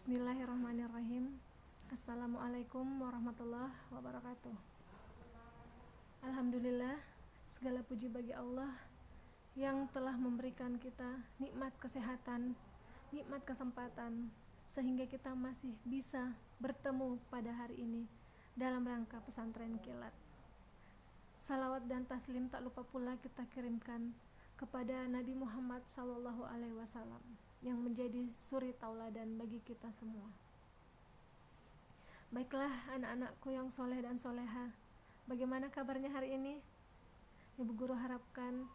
Bismillahirrahmanirrahim. Assalamualaikum warahmatullahi wabarakatuh. Alhamdulillah, segala puji bagi Allah yang telah memberikan kita nikmat kesehatan, nikmat kesempatan, sehingga kita masih bisa bertemu pada hari ini dalam rangka pesantren kilat. Salawat dan taslim tak lupa pula kita kirimkan kepada Nabi Muhammad SAW yang menjadi suri tauladan bagi kita semua. Baiklah anak-anakku yang soleh dan soleha, bagaimana kabarnya hari ini? Ibu guru harapkan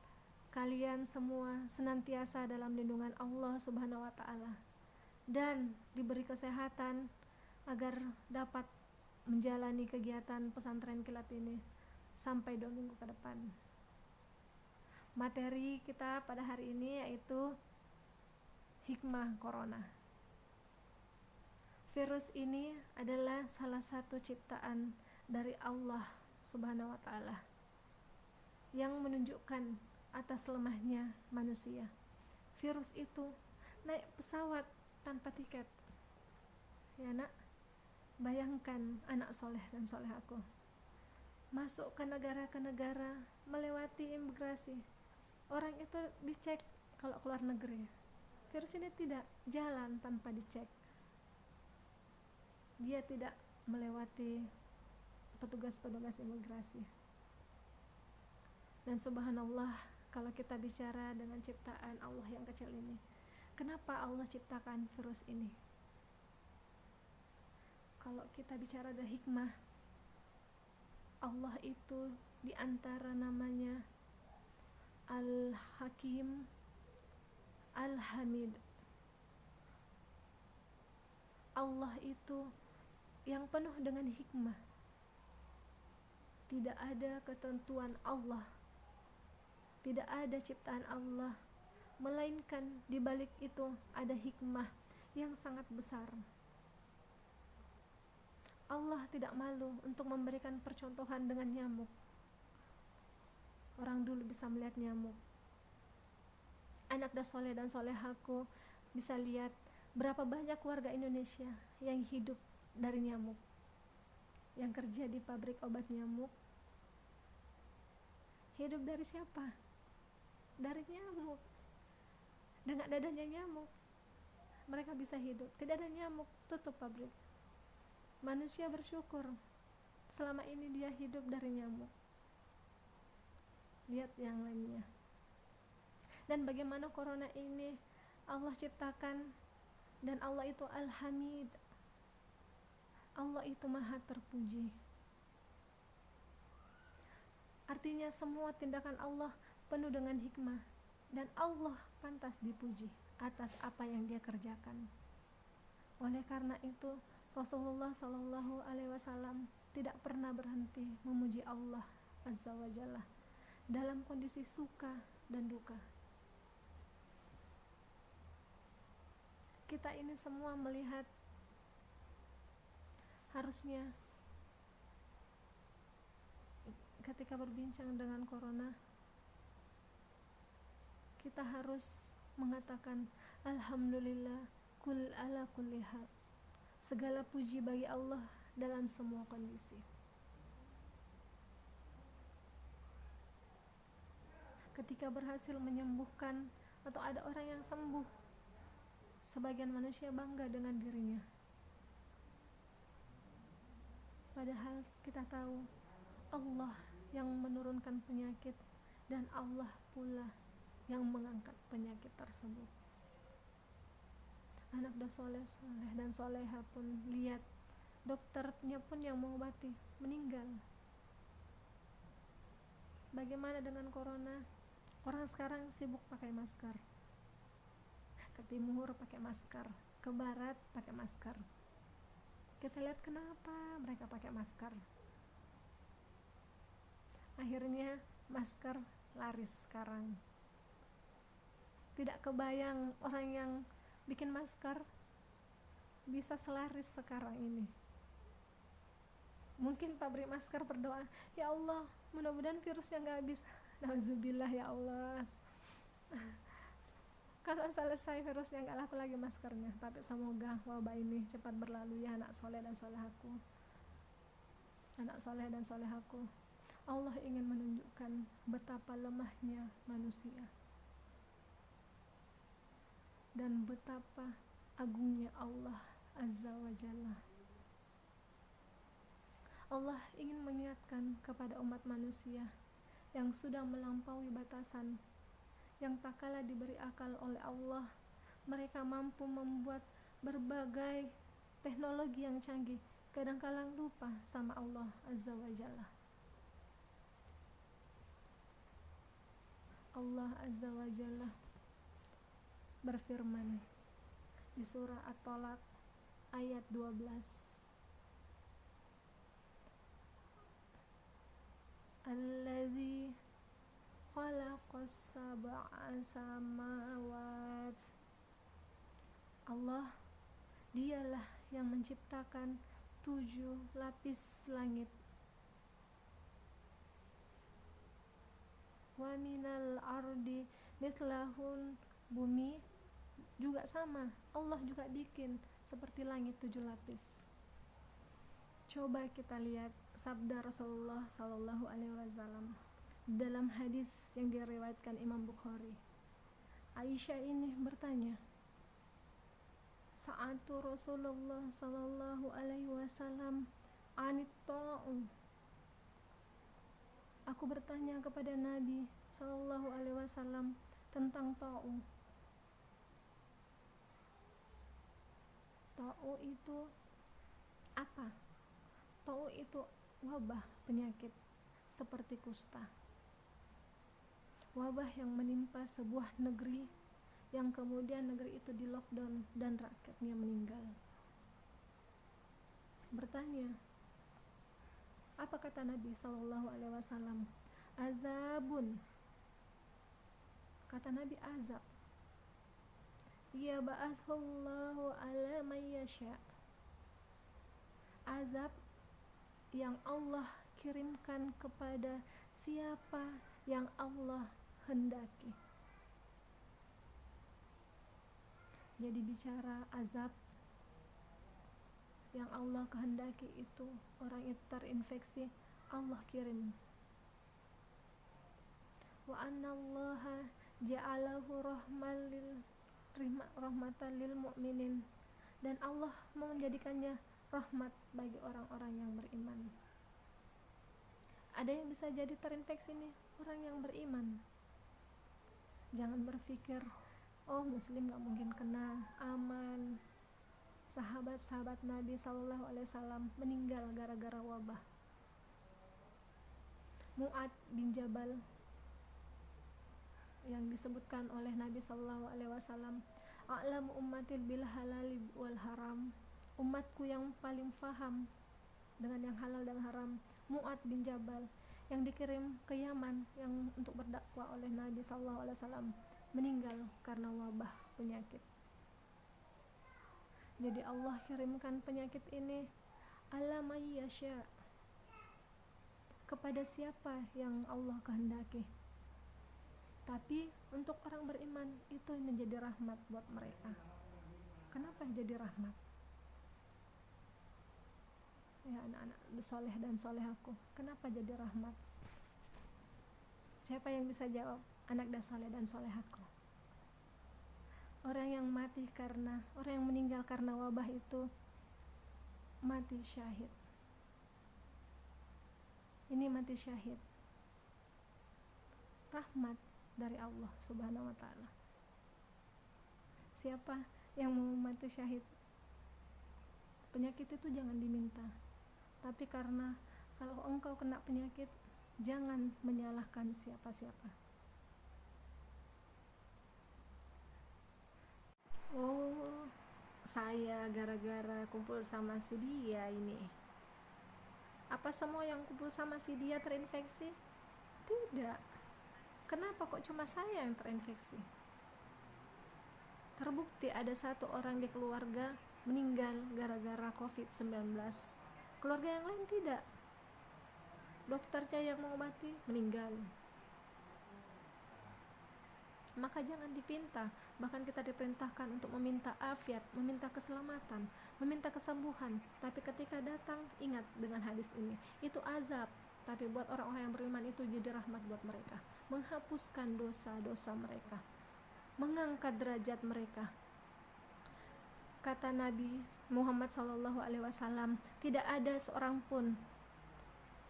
kalian semua senantiasa dalam lindungan Allah Subhanahu wa Ta'ala dan diberi kesehatan agar dapat menjalani kegiatan pesantren kilat ini sampai 2 minggu ke depan. Materi kita pada hari ini yaitu hikmah corona. Virus ini adalah salah satu ciptaan dari Allah Subhanahu wa Ta'ala yang menunjukkan atas lemahnya manusia. Virus itu naik pesawat tanpa tiket. Ya nak, bayangkan anak soleh dan soleh aku masuk ke negara melewati imigrasi. Orang itu dicek kalau keluar negeri. Virus ini tidak jalan tanpa dicek. Dia tidak melewati petugas-petugas imigrasi. Dan subhanallah, kalau kita bicara dengan ciptaan Allah yang kecil ini, kenapa Allah ciptakan virus ini? Kalau kita bicara dari hikmah, Allah itu diantara namanya Al-Hakim, Al-Hamid. Allah itu yang penuh dengan hikmah. Tidak ada ketentuan Allah, tidak ada ciptaan Allah, melainkan di balik itu ada hikmah yang sangat besar. Allah tidak malu untuk memberikan percontohan dengan nyamuk. Orang dulu bisa melihat nyamuk. Anak soleh dan solehaku bisa lihat berapa banyak warga Indonesia yang hidup dari nyamuk, yang kerja di pabrik obat nyamuk. Hidup dari siapa? Dari nyamuk. Dengan adanya nyamuk, mereka bisa hidup. Tidak ada nyamuk, tutup pabrik. Manusia bersyukur selama ini dia hidup dari nyamuk. Lihat yang lainnya. Dan bagaimana corona ini Allah ciptakan, dan Allah itu Al-Hamid. Allah itu maha terpuji. Artinya semua tindakan Allah penuh dengan hikmah, dan Allah pantas dipuji atas apa yang dia kerjakan. Oleh karena itu Rasulullah SAW tidak pernah berhenti memuji Allah Azza wa Jalla dalam kondisi suka dan duka. Kita ini semua melihat, harusnya ketika berbincang dengan corona, kita harus mengatakan Alhamdulillah kul ala kulli hal. Segala puji bagi Allah dalam semua kondisi. Ketika berhasil menyembuhkan atau ada orang yang sembuh, sebagian manusia bangga dengan dirinya. Padahal kita tahu Allah yang menurunkan penyakit, dan Allah pula yang mengangkat penyakit tersebut. Anak soleh dan soleha pun lihat, dokternya pun yang mengobati meninggal. Bagaimana dengan corona? Orang sekarang sibuk pakai masker. Ke timur pakai masker, ke barat pakai masker. Kita lihat kenapa mereka pakai masker. Akhirnya masker laris sekarang. Tidak kebayang orang yang bikin masker bisa selaris sekarang ini. Mungkin pabrik masker berdoa, ya Allah, mudah-mudahan virusnya gak habis. Nauzubillah ya Allah. Kalau selesai virusnya nggak laku lagi maskernya. Tapi semoga wabah ini cepat berlalu ya anak soleh dan solehaku. Anak soleh dan solehaku, Allah ingin menunjukkan betapa lemahnya manusia dan betapa agungnya Allah Azza wa Jalla. Allah ingin mengingatkan kepada umat manusia yang sudah melampaui batasan, yang tak kalah diberi akal oleh Allah, mereka mampu membuat berbagai teknologi yang canggih, kadang-kadang lupa sama Allah Azza wa Jalla. Allah Azza wa Jalla berfirman di surah At-Talaq ayat 12, Alladzi khalaqas sab'a samawat. Allah, dialah yang menciptakan 7 lapis langit. Wa minal ardi mithlahun, bumi juga sama, Allah juga bikin seperti langit 7 lapis. Coba kita lihat sabda Rasulullah Sallallahu Alaihi Wasallam dalam hadis yang diriwayatkan Imam Bukhari. Aisyah ini bertanya, Sa'atu Rasulullah Sallallahu Alaihi Wasallam anit ta'u. Aku bertanya kepada Nabi Sallallahu Alaihi Wasallam tentang ta'u. Ta'u itu apa? Ta'u itu wabah penyakit seperti kusta. Wabah yang menimpa sebuah negeri, yang kemudian negeri itu di lockdown dan rakyatnya meninggal. Bertanya, apa kata Nabi Sallallahu Alaihi Wasallam? Azabun. Kata Nabi, azab. Ya ba'asallahu ala mayyasha. Azab yang Allah kirimkan kepada siapa yang Allah hendaki. Jadi bicara azab yang Allah kehendaki itu, orang itu terinfeksi, Allah kirim. Wa annallaha ja'alahu rahmatan lil mu'minin, dan Allah menjadikannya rahmat bagi orang-orang yang beriman. Ada yang bisa jadi terinfeksi nih, orang yang beriman. Jangan berpikir, oh muslim gak mungkin kena, aman. Sahabat-sahabat Nabi Sallallahu Alaihi Wasallam meninggal gara-gara wabah. Mu'ad bin Jabal yang disebutkan oleh Nabi Sallallahu Alaihi Wasallam, a'lam ummatil bil halal wal haram, umatku yang paling faham dengan yang halal dan haram, Mu'ad bin Jabal, yang dikirim ke Yaman yang untuk berdakwah oleh Nabi Sallallahu Alaihi Wasallam, meninggal karena wabah penyakit. Jadi Allah kirimkan penyakit ini ala mayyasha, kepada siapa yang Allah kehendaki. Tapi untuk orang beriman itu menjadi rahmat buat mereka. Kenapa jadi rahmat? Ya anak-anak soleh dan solehaku, kenapa jadi rahmat? Siapa yang bisa jawab? Anak dan soleh dan solehaku. Orang yang meninggal karena wabah itu mati syahid. Ini mati syahid, rahmat dari Allah Subhanahu wa Ta'ala. Siapa yang mau mati syahid? Penyakit itu jangan diminta, tapi karena kalau engkau kena penyakit, jangan menyalahkan siapa-siapa. Oh, saya gara-gara kumpul sama si dia ini. Apa semua yang kumpul sama si dia terinfeksi? Tidak. Kenapa kok cuma saya yang terinfeksi? Terbukti ada satu orang di keluarga meninggal gara-gara COVID-19. Keluarga yang lain tidak. Dokternya yang mengobati meninggal. Maka jangan dipinta bahkan kita diperintahkan untuk meminta afiat, meminta keselamatan, meminta kesembuhan. Tapi ketika datang, ingat dengan hadis ini, itu azab. Tapi buat orang-orang yang beriman itu jadi rahmat buat mereka, menghapuskan dosa-dosa mereka, mengangkat derajat mereka. Kata Nabi Muhammad SAW, tidak ada seorang pun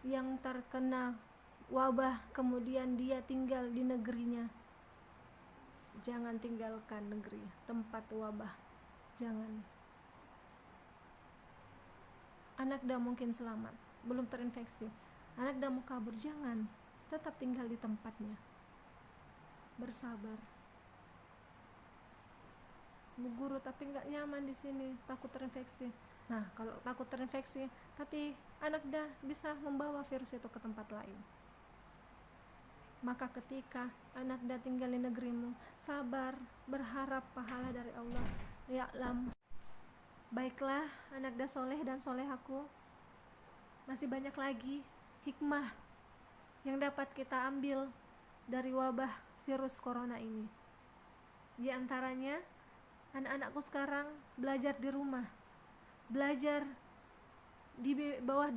yang terkena wabah kemudian dia tinggal di negerinya. Jangan tinggalkan negeri, tempat wabah, jangan. Anak dah mungkin selamat, belum terinfeksi, anak dah mau kabur, jangan, tetap tinggal di tempatnya, bersabar. Bu guru, tapi nggak nyaman di sini, takut terinfeksi. Nah, kalau takut terinfeksi, tapi anak dah bisa membawa virus itu ke tempat lain. Maka ketika anak dah tinggal di negerimu, sabar, berharap pahala dari Allah. Ya'lam. Baiklah, anak dah soleh dan solehaku, masih banyak lagi hikmah yang dapat kita ambil dari wabah virus corona ini. Di antaranya, anak-anakku sekarang belajar di rumah, belajar di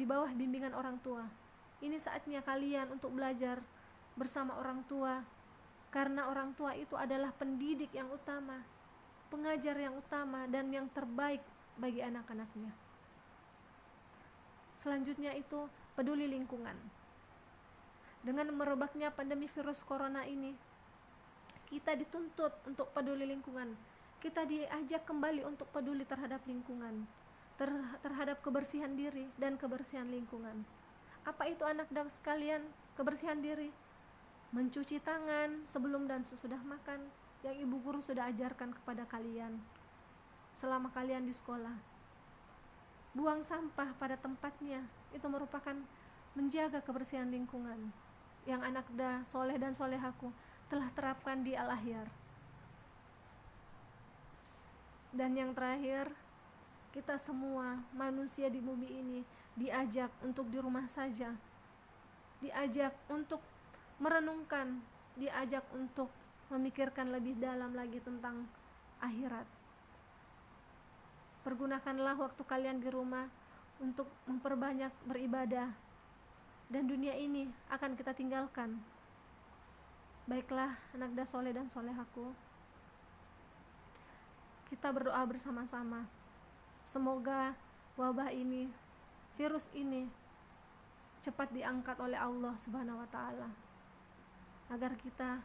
bawah bimbingan orang tua. Ini saatnya kalian untuk belajar bersama orang tua, karena orang tua itu adalah pendidik yang utama, pengajar yang utama dan yang terbaik bagi anak-anaknya. Selanjutnya itu peduli lingkungan. Dengan merebaknya pandemi virus corona ini, kita dituntut untuk peduli lingkungan. Kita diajak kembali untuk peduli terhadap lingkungan, terhadap kebersihan diri dan kebersihan lingkungan. Apa itu anak dan sekalian? Kebersihan diri, mencuci tangan sebelum dan sesudah makan, yang ibu guru sudah ajarkan kepada kalian selama kalian di sekolah. Buang sampah pada tempatnya, itu merupakan menjaga kebersihan lingkungan yang anak dah soleh dan solehaku telah terapkan di Al-Ahyar. Dan yang terakhir, kita semua manusia di bumi ini diajak untuk di rumah saja, diajak untuk merenungkan, diajak untuk memikirkan lebih dalam lagi tentang akhirat. Pergunakanlah waktu kalian di rumah untuk memperbanyak beribadah, dan dunia ini akan kita tinggalkan. Baiklah, anak dah soleh dan solehaku, kita berdoa bersama-sama. Semoga wabah ini, virus ini cepat diangkat oleh Allah Subhanahu wa Ta'ala, agar kita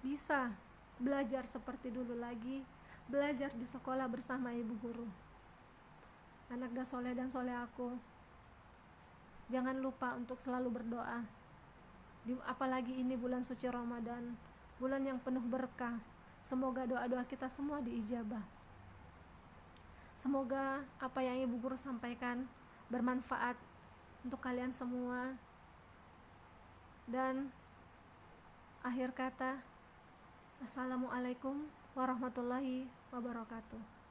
bisa belajar seperti dulu lagi, belajar di sekolah bersama ibu guru. Anak dah soleh dan solehaku, jangan lupa untuk selalu berdoa. Apalagi ini bulan suci Ramadan, bulan yang penuh berkah. Semoga doa-doa kita semua diijabah. Semoga apa yang ibu guru sampaikan bermanfaat untuk kalian semua. Dan akhir kata, Assalamualaikum warahmatullahi wabarakatuh.